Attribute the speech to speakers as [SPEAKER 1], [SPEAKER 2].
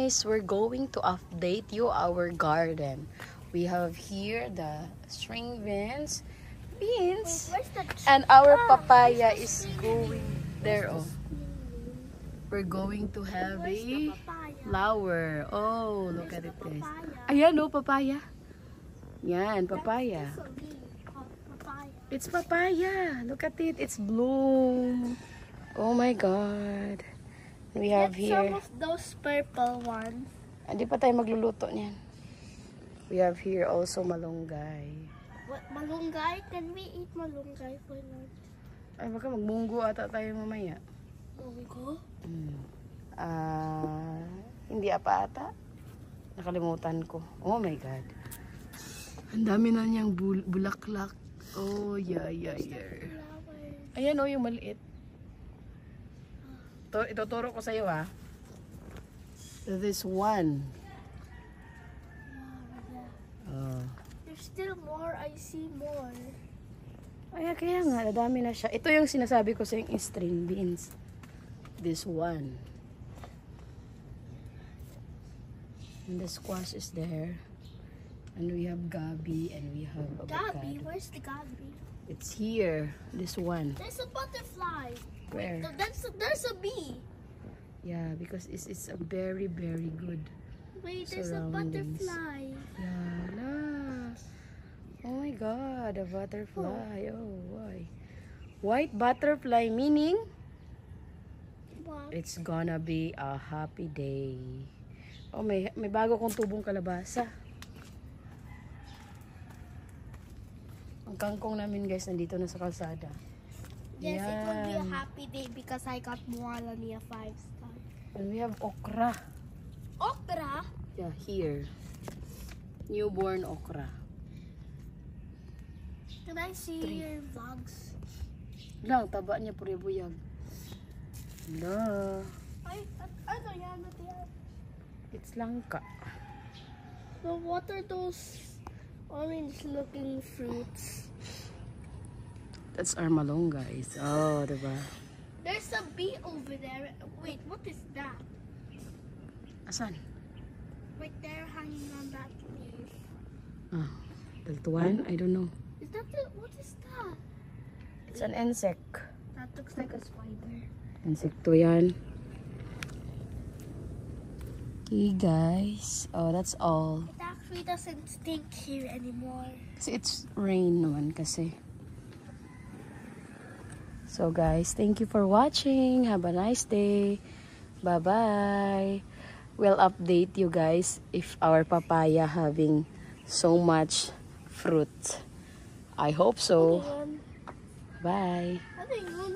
[SPEAKER 1] guys, we're going to update you our garden. We have here the string beans, and our papaya is going there. Oh, we're going to have a flower. Oh, look at it, guys. Ayan, oh, papaya. Yan, papaya. It's papaya. Look at it. It's bloom. Oh my God. We have here
[SPEAKER 2] some of those purple ones.
[SPEAKER 1] Hindi pa tayo magluluto niyan. We have here also malunggay.
[SPEAKER 2] What, malunggay? Can we eat malunggay for lunch?
[SPEAKER 1] Ay, baka magmunggo ata tayo mamaya.
[SPEAKER 2] Munggo?
[SPEAKER 1] Hindi apa ata. Nakalimutan ko. Oh my God. Ang dami na niyang bulaklak. Oh, yeah. Ayan oh, yung maliit. Ituturo ko sa'yo ha. This one.
[SPEAKER 2] There's still more. I see more.
[SPEAKER 1] Ay, kaya nga, dadami na siya. Ito yung sinasabi ko sa yung string beans. This one. And the squash is there. And we have gabi and we have avocado.
[SPEAKER 2] Gabi? Where's the gabi?
[SPEAKER 1] It's here. This one.
[SPEAKER 2] There's a butterfly.
[SPEAKER 1] Where?
[SPEAKER 2] There's a bee.
[SPEAKER 1] Yeah, because it's a very, very good
[SPEAKER 2] Wait, there's a
[SPEAKER 1] surroundings.
[SPEAKER 2] butterfly.
[SPEAKER 1] Yeah, la. Oh my God, a butterfly. Oh, why? White butterfly meaning
[SPEAKER 2] What?
[SPEAKER 1] it's gonna be a happy day. Oh, may bago kong tubong kalabasa. Ang kangkong namin guys, nandito na sa kalsada.
[SPEAKER 2] Yes, it will be a
[SPEAKER 1] Yan.
[SPEAKER 2] happy day because I got more than a 5-star.
[SPEAKER 1] And we have okra.
[SPEAKER 2] Okra?
[SPEAKER 1] Yeah, here. Newborn okra.
[SPEAKER 2] Can I see your vlogs?
[SPEAKER 1] Lang, taba niya puri buyag. La.
[SPEAKER 2] Ano yan?
[SPEAKER 1] It's langka.
[SPEAKER 2] So what are those orange-looking fruits?
[SPEAKER 1] That's our malunggay. Oh, diba?
[SPEAKER 2] There's a bee over there. Wait, what is that?
[SPEAKER 1] Asan?
[SPEAKER 2] Right there, hanging on that leaf.
[SPEAKER 1] Ah, that one? I don't know.
[SPEAKER 2] Is that what is that?
[SPEAKER 1] It's an insect.
[SPEAKER 2] That looks like a spider.
[SPEAKER 1] Insekto yan. Okay, guys. Oh, that's all.
[SPEAKER 2] It actually doesn't stink here anymore.
[SPEAKER 1] Kasi it's rain naman kasi. So guys, thank you for watching. Have a nice day. Bye-bye. We'll update you guys if our papaya having so much fruit. I hope so. Bye.
[SPEAKER 2] Ano yun?